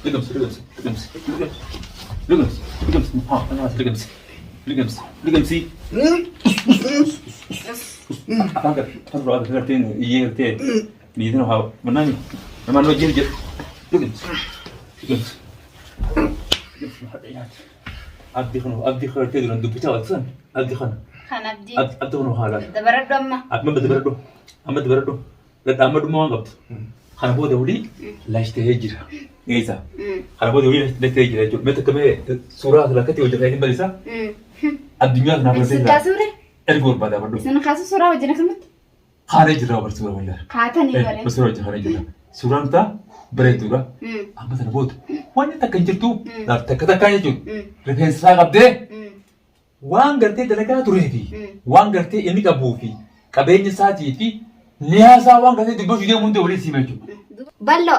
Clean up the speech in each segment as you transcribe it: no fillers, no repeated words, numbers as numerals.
لقمس لقمس لقمس لقمس لقمس ها أنا لقمس لقمس لقمسي أكثر تفرق هذا كرتين يجيرتين بيدنا هاو منامي لما نو جيل جيل لقمس لقمس أبدي خرتين دون دبتة واتسان أبدي خنا أبدي خنا هذا دبرد أما أما دبردو لا تأمد ما قبض خنا بود ولي لا يشتهيجر إيسا خنا بود ولي لا يشتهيجر جو متى كمان سورة لا كتير وجه هاي بليسا الدنيا هنا بس سنتا سورة الجور بعد برضو سن خاصة سورة وجهنا كلمة خارج جرا بس سورة ولا خاتني بري بس سورة خارج جرا سورة أنت بريتورا أما ترى بود وين تكنجرتو لا تكتا كايجو رفين سلاك أبدي وان قرتي دلقا تريفي وان قرتي إني كابوفي كابيني ساتي في نياسا وان قرتي دبوا فيديو مندي ولي سيمجو بلو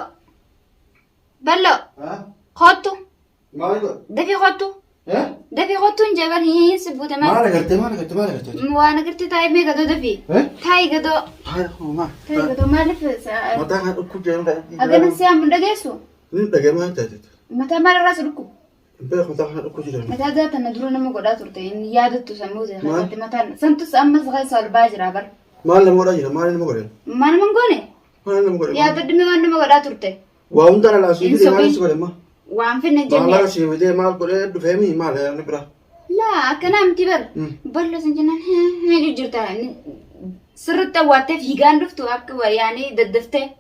خطو ما يقول دفي خطو ها دفي خطو نجبر هي سبوت ما ما أنا قلت وانا قلت تاي مي قدو دفي تاي قدو هاي هو ما تاي قدو ما لف متى أكو جاي متى أجن سيام من دقيسو دقيقة ما أنت متى ما راس ركو بيخ متى أكو جاي متى ذات ندرون ما قدرت ترتين يادت تسموه خدت متى سنتس أمس غير سال باجر عبر ما لنا مورا جينا ما لنا مورا ما أنا من قوني ما لنا مورا يا تدمي وانا ما قدرت ترتين وأنت أنا لا سيدي ما نسوي ما وعم فين ما الجنة لا سيدي ما أقول دفهمي ما لا نبرة لا كلام تبر بلو سنجنان هي جرتا سرت واتف هيغان دفتو أكوا يعني ددفته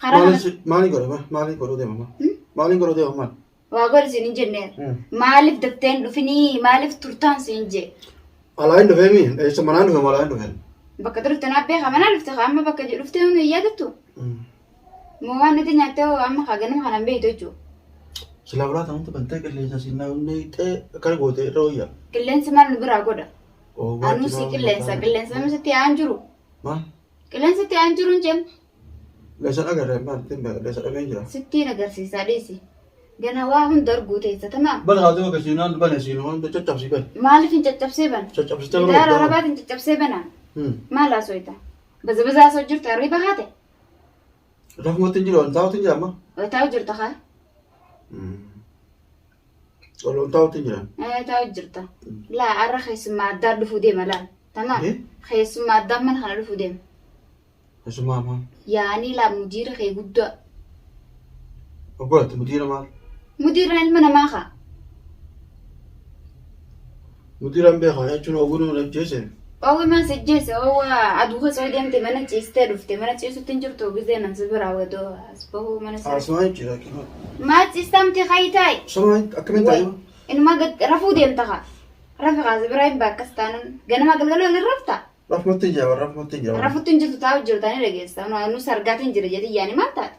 خلاص ما لي قرو ما لي قرو ده ماما ما لي قرو ده ماما واقول سين جنة مالف دفتين دفني مالف ترتان سينجي على إنه فهمي إيش ما نانو ما لا إنه فهم بكتر تنابه خمنا لفته أما بكتر لفته هو يادتو مو أنا تنياتو أما خاجنا خلنا بيتوجو سلام تاون تبنتك اللي جالسين ناوني كار غوتي رويا كلن سمان نبرا غودا أو أنو سي كلن سمان ستي أنجرو ما كلن ستي أنجرو نجم ليش أنا قرر ما تبى ليش أنا بيجرا ستي نقدر سي سادسي جنا واحد دار غوتي تمام بل هذا هو كسينان بل سينان ده تجاب سيبان مالف انت تبسيبن تجاب سيبان دار ربات انت تبسيبنا ما لا سويتا بس سوجرت الربا هذا رحمة تنجلو أنت أو تنجا ما تاو جرت خا ولا أنت أو تنجا تاو جرت لا عرخ يسمع دار دفودي ملان تمام خيسمع دم من خنا دفودي اسمع ما يعني لا مدير خي غدا أقولت مدير ما مدير المنا ما خا مدير أم بيخا يا شنو أقوله ولا جيسن أو ما سجّس هو عدوه سعودي أنت منا تيستر وفت منا تيسو تنجر تو بزين نسبر عودو أسبوع منا سر أسمعي كذا كذا ما تستمتع خايتاي سمعي أكمل تايم إنه ما قد رفودي انتخا رفع زبرايم باكستان جنا ما قد قالوا للرفتا رحمة تنجا رحمة تنجا رفض تنجر تاو جرتاني رجيس أنا سرقات تنجر جدي يعني ما تات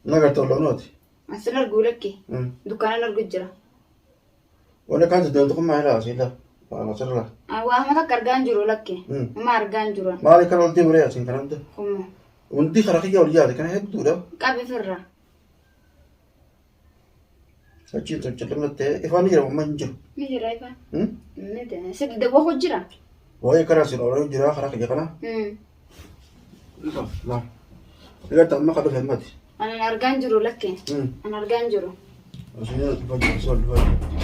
نقدر تقول نوتي أصلا أقولك كي دكان نرجع جرا وأنا كانت تدور تقوم معي لا سيدا أنا سرلا وأحمد كرجان جرو لك كي ما أرجان جرو ما عليك أنا قلت مريا سين كلام ده هم وندي خرقية وليا ده كان هيك دورة كابي فرّا سجين تجلم لته إخواني جرا ما ينجر ميجي رايفا ميدا سد ده وهو جرا وهي كراسي لو جرا خرقية كنا لا لا تما قبل همتي أنا أرجان جرو لك كي أنا أرجان جرو عشان تفجر صار الفجر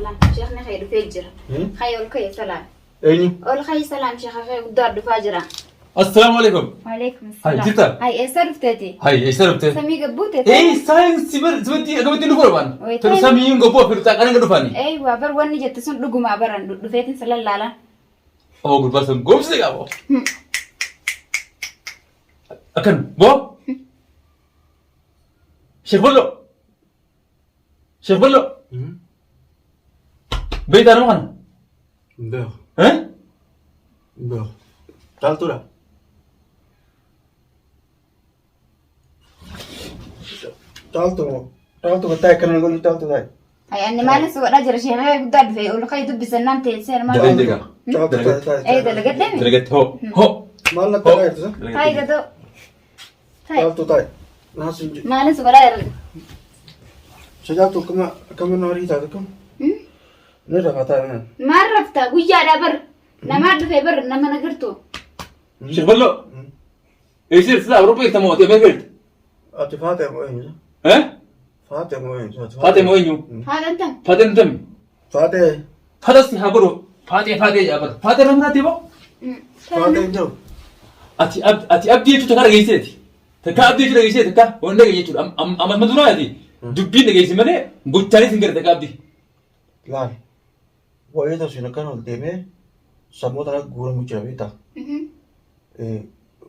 لا شيخنا خير فجر خير كي سلام أيني أول خير سلام شيخ خير دار فجر السلام عليكم وعليكم هاي السلام جيتا هاي إيسر فتاتي هاي إيش سربت سمي قبوتة إيه ساينس سبتي أقول نقول بان وي ترى طيب. سامي ينقبوا في التاك أنا قدوفاني أيوة بر وني جت سن دقوا مع بران دفيتن سلا لالا أو أقول بس قوم سيجا بو أكن بو شيخ بلو بيت أنا مكان ده ها ده تعال تلا تعال تو تاي كنا نقول تعال تو تاي هاي أنا ما نسوا راجل شيخ خير دار في أول خير دب سنام تيسير ما دقيقة تعال تو تاي أي ده لقيت لي درجة هو ما لنا تاي تسا هاي قدو هاي تعال تو تاي ناس ما نسوا راجل سجال تو كم نوري تاي كم نرفع تاي من ما عرفت ويا دبر نما دفع بر نما نقرتو شيخ بلو إيش السلا أوروبي تموت يا بنت أنت فاطمة وين؟ ها فاطمة وين؟ فاطمة وينو هذا أنت فاطمة انتم فاطمة فاطمة هابرو فاطمة يا بر فاطمة من تبو فاطمة جو ati abdii jechuun takka dhageesseeti. Takka abdii jechuun dhageesseeti takka waan dhageesse jechuudha. Amma maduraati. Dubbiin dhageesse malee gochaanis hin gara takka abdii. لا وإذا سنكون الدماء سموتنا قول مجربيتا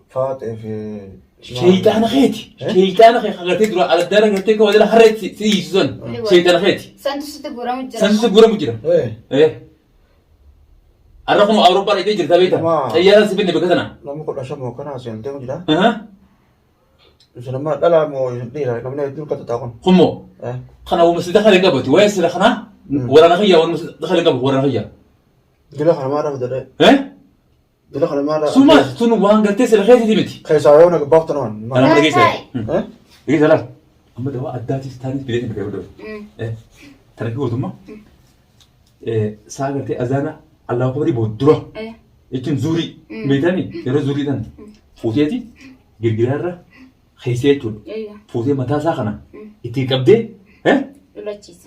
فاطمة في شيطان خيتي شيطان خيتي خلتي تروح على الدار قلتي كوا ده حريت سيزون شيطان خيتي سانتو ستغورا مجرا سانسو غورا مجرا ايه الرقم اوروبا اللي يجي تبيتا طياره سيبني بكتنا لما كنا شمو كنا سين تيمو جدا اها لما لا مو ديرا لما ندير كتا تاكون خمو خنا هو مسجد دخل قبتي ويس خنا ولا نخيا ولا دخل قبل ولا نخيا دلا خنا ما راه دلا ايه دلا خنا ما راه سوما سونو وان قلتي سل خيتي ديمتي خيساونا قبطنا انا ما دقيت ها دقيت لا اما دواء اداتي ستاني بيدي بيدي ايه ترى هو ثم ايه ساغرتي اذانا الله أكبر يبودره يمكن زوري ميداني يرى زوري دان فوتيتي جرجرارة خيسيتون فوتي متى ساخنا يتي كبدي ها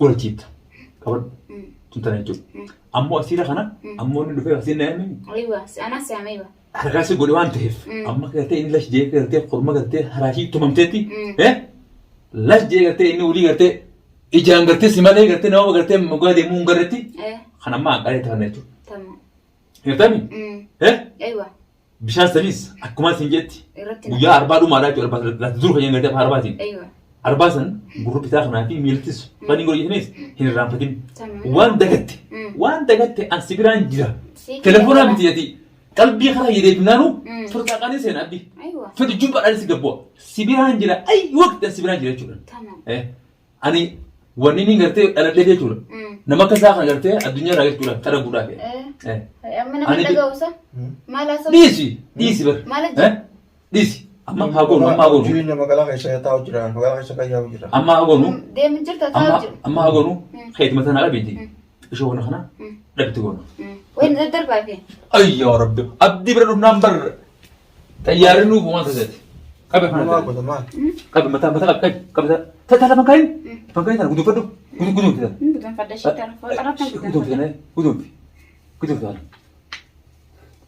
ولا تشيت كبر تنتنيتو أمو أسيرة خنا أمو ندفع أسير نعمين أيوة أنا سامي هرقاسي قولي وان تهف أما كرتي إن لاش جيه كرتي قرما كرتي هراكي تمامتي ها لاش جيه كرتي إني ولي كرتي إجان كرتي سمالي كرتي نوا كرتي مقادي مون كرتي خنا ما قاعد تهنيتو تمام يرتمي إيه أيوة بشان سميس أكما سنجتي ويا أربعة ما لا تقول لا تزور خيان قدام أربعة أيوة أربعة سن جروب بتاعنا في ميلتس فاني قولي هنيس هنا رام فتيم تمام وان دقت أن سبيران جرا تلفونا بتيجي قلبي خلا يدي منانو فرصة قاني سين أبدي أيوة فتجوب على سيجبوا سبيران جرا أي وقت سبيران جرا شو تمام إيه أني ونيني قرتي أنا ليه شو نما كساخ قرتي الدنيا راجت كلها ترى كلها إيه أنا من دقوسة ما لا سو ديسي بر ما ديسي أما هاغونو جينا مقالا خيسا تاو جرا مقالا خيسا كياو جرا أما هاغونو دي من جرتا تاوجر أما هاغونو خيت مثلا على بيتي شو هنا خنا لبت غونو وين ذا دربا فين أي يا رب أبدي برد نمبر تيارنو بوان تزت كابي ما فانا كنت ما كابي متى كابي تتلا مكاين مكاين أنا قدو كذا بدون فدشي تعرف عرفنا قدو كذا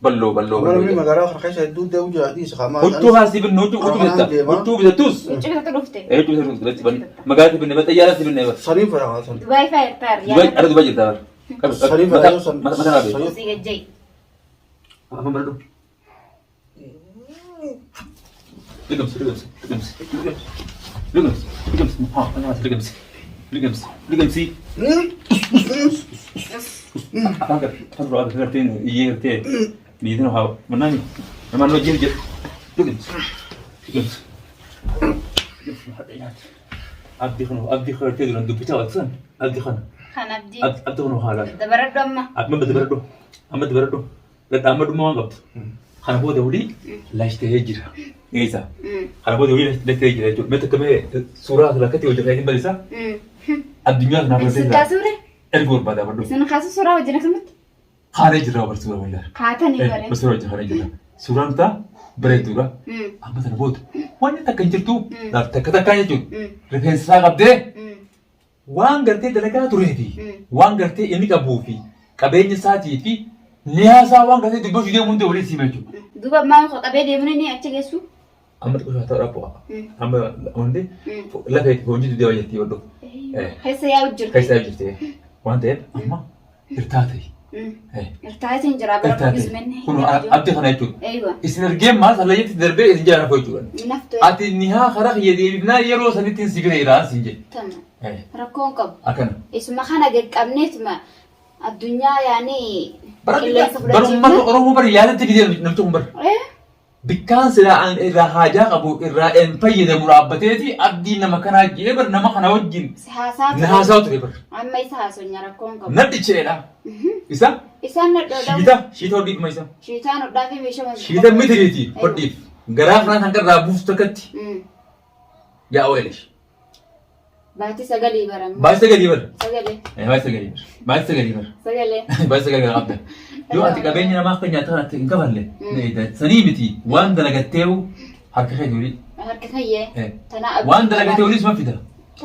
بلو أنا من مقالا خيسا دود ده وجا دي سخاما قلتو هاسي بالنوتو قلتو بتتوس يجيك تلوفتي إيه تو بس بن مقالة بالنبات تيارة بالنبات صريف أنا أصلا دبي فاير تار دبي أنا دبي جدا صريف متى أنا أصلا متى غابي سيجي جاي apa baru? Legems. Sih. Agar ngertiin, iya ngertiin. Di itu noh, mana nih? Mana lo jilid? Legems. Abdi kan ngertiin dengan dupi cawat san. Abdi kan noh halan. دبرد دم Abdi berdo. Lihat amat dulu mau ngap. Karena buat dahuli, last hijrah. Iya. Karena buat dahuli last hijrah itu. Meta kami surah lah ketika ujian ini balisa. Abdinya kenapa sih? ستة سورة Ergur pada berdo. سنة خاصة سورة وجنك سمت Khare hijrah bersurah wala. خاتني بري Bersurah khare hijrah. Surah ta beredura. Amat ada buat. Wanita tak kencur tu. Dah tak kaya tu. Referensi agak deh. Wang gerti dalaga tureti. Wang gerti ini kabufi. Kabenya saati fi. Nihasa wang gerti tu bos dia mundur boleh sih macam. دوبا ما خط أبي دي مني أتجي يسوع Amat kau tak apa. Amat onde. Lah kayak kau jadi dia jadi waktu. هي سياوجر Kayak saya jadi. Wanted, amma irtaati. ارتاحت إنجرا برا Irtaati. مني Kuno abdi khana itu. أيوة Isinergem mas Allah jadi derbe injana kau juga. نفتو Ati niha kharak yedi ibna yero sanitin sigre iran sinje. تمام ركون قب Akan. اسمه خنا قد قبنيت ما الدنيا يعني Baru orang bar yalan tu dia nampak bar. Bikan sila an ira haja kabu ira en payyida murabbatati abdi nama kana jeber nama kana wajin. سهاسات Nahasau tu bar. أما يسهاسون يا ركون قب Nanti cera. Isa? إسان ندو Shita hodit maisa. شيطان ودافي ميشو Shita mitriti hodit. Garaf ran hankar rabuf takati. Ya awelish. باتي سجلي برام Baisa gali bar. سجلي Baisa gali bar. Baisa gali bar. سجلي Baisa gali abda. Yo ati kabenya nama kanya ta inkaballe. Sani miti wanda lagatteu harka khayuri. harka fayyee. Tana waan dalagatee waliin suma fida.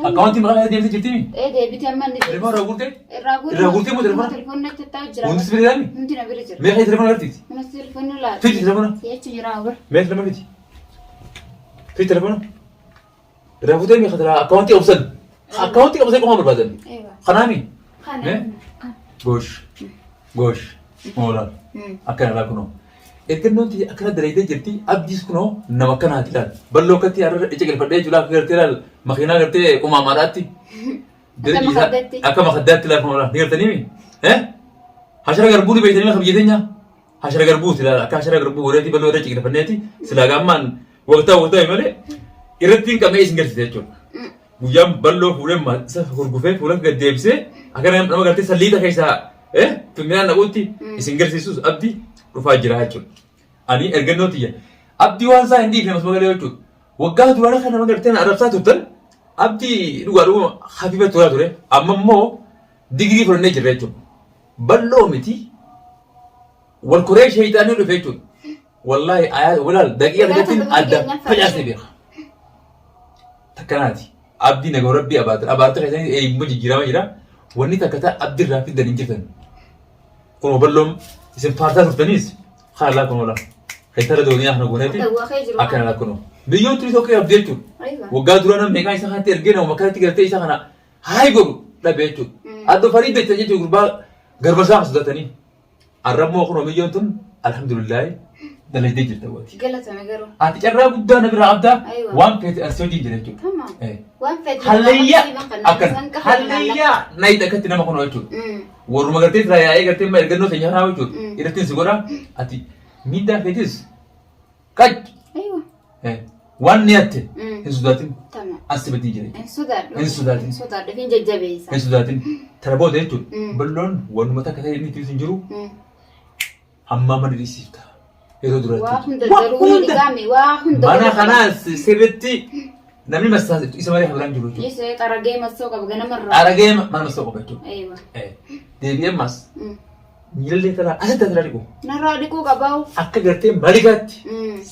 Akkaawwantii maqaa isaa deemtee jirti mi? Deebitee amma ni Telefoon irraa guurtee? irraa guurtee. Irraa guurtee moo telefoona? Telefoonni achi ta'aa jira. Hundi sibila yaami? Hundi na bira jira. Meeqa telefoona argisiisi? Kunis telefoonni laata. Fiti telefoona? Si'achi jira bira. Meeqa telefoona fiti? Fiti telefoona? Irraa fuutee meeqa telefoona? Akkaawwantii qabsan. Akkaawwantii qabsan qofa barbaadan. Kanaami? Kana. Goosh. Goosh. Moolaan. Akkana laa kunoo. Eeggannoon tiyya akkana dalaydee jirti abdiis kunoo nama akkanaati laal. Balloo akkatti har'a ija galfadhee jiru akka gartee laal makiinaa gartee qumaamaadhaatti. Akka makaddaatti laal kunoo laal. Ni gartanii mi? Hashara garbuu ni beektanii akka biyya teenya. Hashara garbuuti laal akka hashara garbuu godheeti balloo irra ija galfanneeti. Silaa gaammaan waqtaa malee irratti hin qabnee isin garsiise jechuudha. Guyyaan balloo fuudhee isa gurgufee fuula gad deebisee akka nama gartee salliita keessaa finfinaan dhaquutti isin garsiisuus abdii dhufaa jira jechuudha. Ani ergannoo tiyya. Abdii waan isaa hin dhiifne mas magalee jechuudha. Waggaa duraanii kan nama gartee arrabsaa turtan abdii dhugaadhuma hafiifa turaa ture. Amma immoo digirii fudhannee jirra jechuudha. Balloo miti wal koree sheeyitaanii dhufe jechuudha. Wallaahi walaal daqiiqa tokkotti adda facaasee beeka. Takkanaati. Abdii nagaa rabbii abaarta keessanii eeyyamuu jijjiirama jira. Wanni takka ta'a abdii irraa fiddan hin jirtan. Kun balloon isin faarsaa turtaniis haalaa kun oola. Keessaa doonii kana gooneeti akkana laa kunoo. Biyyoon turis okkee abdii jechuudha. Waggaa dura namni meeqaa isa kanatti ergee nama makkaatti galtee isa kana haayi godhu dhabe jechuudha. Adda farii beektan jechuudha gurbaa garbasaa sodatanii. Arrabmoo kunoo biyyoon tun alhamdulillahi dalaydee jirta waati. Galatame garuu. Ati carraa guddaa na biraa abdaa waan feete asii hojii jira jechuudha. Waan feete. Hallayyaa akkana hallayyaa nayi dhakkatti nama kunoo jechuudha. Warruma gartee irraa yaa'ee gartee ergannoo keenya kanaa jechuudha. Irratti si godha ati miidhaa feetis qaj. Waan ni hatte hin sodaatin. Asi badii jira. Hin sodaadhu. Hin sodaatin. Hin sodaadhu. Hin jajjabeessa. Hin sodaatin. Tana booda jechuudha. Balloon waanuma takka ta'e inni ittiin jiru hammaa mana dhiisifta. Yeroo duratti. Waa hunda daruurii dhiqame waa hunda. Mana kanaas sirriitti namni masaa isa malee habiraan jiru jechuudha. Isa xaragee masoo qaba ganamarraa. Xaragee mana masoo qaba jechuudha. Deebi'ee mas miilallee talaa asitti asirraa dhiqu. Narraa dhiquu qabaa'u. Akka gartee malikaatti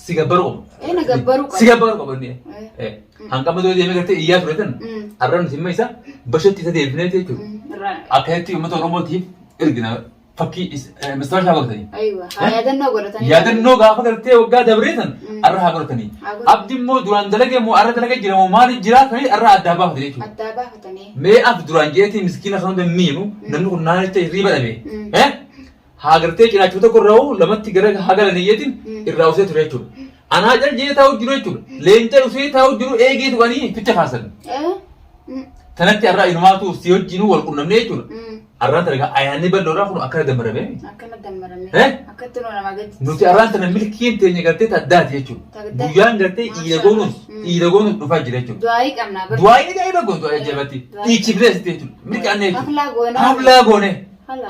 si gabbaru qaba. Na gabbaru qaba. Si gabbaru qaba inni. Hanqama doo deemee gartee iyyaa ture tan arraan simma isa bashatti isa deebinee jechuudha. Akkasitti uummata Oromootiif ergina fakkii mastaawashaa godhatanii. Yaadannoo godhatanii. Yaadannoo gaafa gartee waggaa dabree tan arra haa godhatanii. Abdi immoo duraan dalagee moo arra dalagee jira moo maaliif jira kan arra addaa baafatanii jechuudha. Addaa baafatanii. Mee af duraan jeetii miskiina kan hunda miinu namni kun naannicha hirriiba dhabee. Haa gartee cinaachuu tokko irraa lamatti gara haa galanii jeetiin irraa usee ture jechuudha. Anaa cal jee taa'u jiru jechuudha. Leenca usee taa'u jiru eegee tuqanii ficha kaasan. Kanatti arraa inumaatu si wajjinuu wal qunnamnee jechuudha. Arraan tana ayyaanni bal'oodhaa kun akkana dammarame. Akkana dammarame. Akkatti nuu nama gadi. Nuti arraan tana milkiin teenya gartee addaati jechuudha. Guyyaan gartee dhiira goonuuf dhufaa jira jechuudha. Du'aayii qabnaa barri. Du'aayii ajaa'iba goontu ajaa'ibaatti. Dhiichifnee sitti jechuudha. Milkaannee jechuudha. Haflaa goone.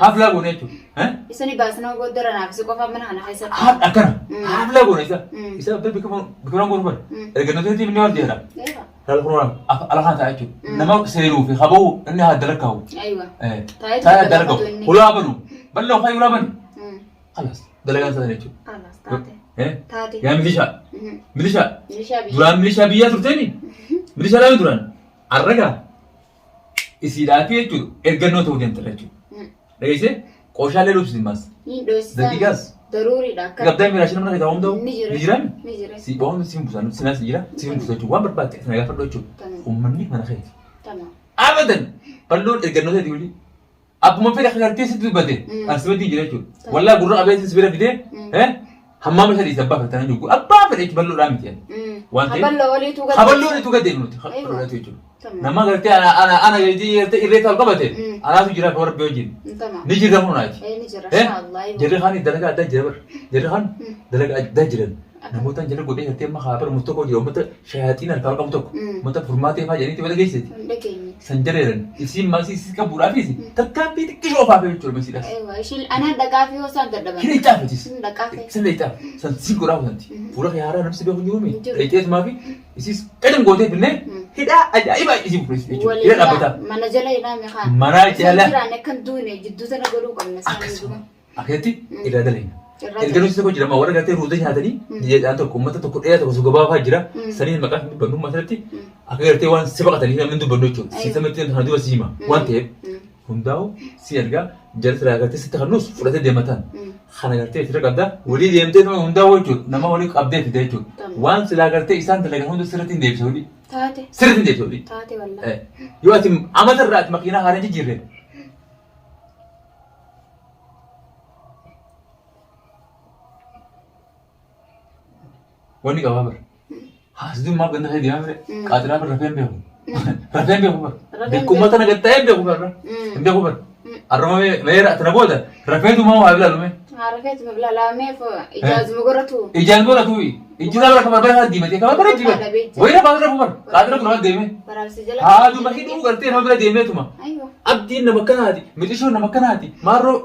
Haflaa goone jechuudha. Isani baasnaa gooddara naaf si qofa mana kana keessatti. Akkana. Haflaa goone isa. Isa biqiloon goonu bara. Ergannootatti ni wal deera. Lalu kurang, alahan saya itu. Nama seru, kamu ini ada lekau. Saya ada lekau. Ulah apa nu? Belum saya ulah apa? Alas, dalagan saya itu. Alas, tadi. Yang milisha. Milisha. Milisha biya. Duran milisha biya tu tadi. Milisha lagi duran. Arraga. Isi dapi itu, ergano tu dia antara itu. Lagi sih, kosha le lupa sih mas. Ini dosa. Dadigas. Daruri dah. Gabdai mirashin mana kita omdo? Mijiran. Si bawang si busan, sinas jira, si busan tu. Wan berbalik, senaga perlu itu. Umumnya mana kaya? Tamam. Abadan. Perlu ergano saya diuli. Aku mau pergi kerja itu bade. Asbati jira itu. Wallah guru abis sebera bide. Hammam saya disabah kerana juga. Apa perlu itu perlu ramai tian. Haballo itu kan dia menurut. Perlu itu. Nama kerja anak jadi irretal kau bade. Anak tu jira kau berbejin. Ni jira mana aja. Jadi kan ini dalaga ada jira. Jadi kan dalaga ada jira. Namutan jira gede kerja mah apa mustoko jira. Mata syahatin kalau kamu tok. Mata formati apa jadi tiba lagi sih. Sanjaren. Isi masih isi kabur apa sih? Terkapi kilo apa itu masih dah. Shil anak dah kafe hosan terdapat. Kini tak sih. Dah kafe. Sen tak. Sen singgur apa nanti. Pura kaya orang nampak sebelah nyumi. Itu mafi. Isi kadang gede bener. Tidak aja. Iba isi pulis. Tidak apa tak. Mana jalan ini mereka. Mana jalan. Kira nak kan tu ni. Jitu sana guru kan. Akhirnya tidak ada lagi. Erga nuti tokko jira warra gartee ruuza nyaatanii jedhaan tokko uummata tokko dheeraa tokko gabaabaa jira saniin maqaan dubbannu masalatti akka gartee waan si baqatanii namni dubbannu jechuudha. Si samatti kana duuba si hima waan ta'eef hundaa'u si ergaa jala siraa gartee sitti kannus fudhatee deemataan kana gartee sirra qabdaa walii deemtee nama hundaa'u jechuudha nama walii qabdee fide jechuudha. Waan silaa gartee isaan dalagan hunda sirriitti hin deebise walii. Taate. Sirriitti hin deebise walii. Taate wallaahi. Yoo ati amata irraa ati makiinaa haala jijjiirree. Wani qaba bar. Haasduu maaf ganda fayyadii maamre qaatiraa bar rafeen beeku. Rafeen beeku bar. Beekumata na gatta'ee beeku bar. Hin beeku bar. Arroma meera atana booda rafeetu maa waa bilaalume. Rafeetu ma bilaalumeef ijaazuma goratu. Ijaan goratu ijjisaa bara kabar bara diimatee kabar bara jiba. Wayira baasira fu bar. Qaatira kun waan deeme. Haaduu mahiduu gartee nama bira deemeetuma. Abdiin nama akkanaati. Mixishoon nama akkanaati. Maarroo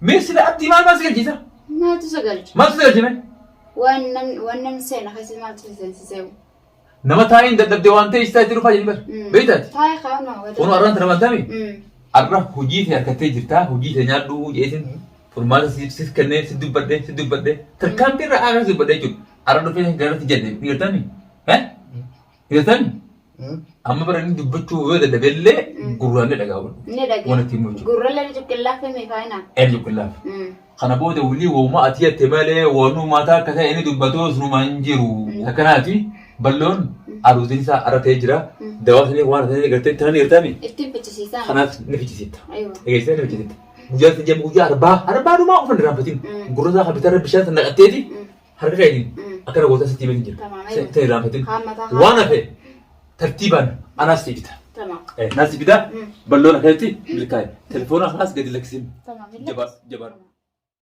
meesila abdii maal maal si galchiisa? Maaltu si galchi? Maaltu si galchime? Wannan seena keessatti maaltu seensiseewu? Nama taa'een dadhabdee waan ta'e isaa itti dhufaa jedhi bar. Beektaati? Taa'ee kaa'uun Kun warraan tana bantaami? Arra hojii ta'e harkattee jirtaa hojii ta'e nyaadhuu jeesin furmaata siif kennee si dubbadhee tarkaanfii irraa aagaa si dubbadhee jechuudha. Arra dhufee garatti jedhee ni gartaami? Ni gartaami? Amma bara inni dubbachuu yoo dadhabellee gurraan ni dhagaa'u. Ni dhagaa'u. Waan ittiin bulchu. Gurraalee cuqqillaa fi meeqaayinaa? Cuqqillaa. Kana booda walii wooma ati yatte malee waanuu maataa akka ta'e inni dubbatoo sunuma hin jiru. Akkanaati balloon aruutiin isaa arra ta'ee jira. Dawaasanii waan ta'e gartee itti ni gartaami? Ittiin fichisiisaa. Kanaaf ni fichisiitta. Egeessee ni fichisiitta. Guyyaa itti jennu guyyaa arbaa dhumaa uffanni raanfatiin. Gurra isaa habitarra bishaan sana naqatteeti harka keetiin akkana gootaa sitti himeetiin jira. Sitti raanfatiin. Waan hafe tartiibaan anaas siibita. Naas siibita balloon akkasitti milkaa'e. Telefoona kanaas gadi lakkisiin. Jabaa.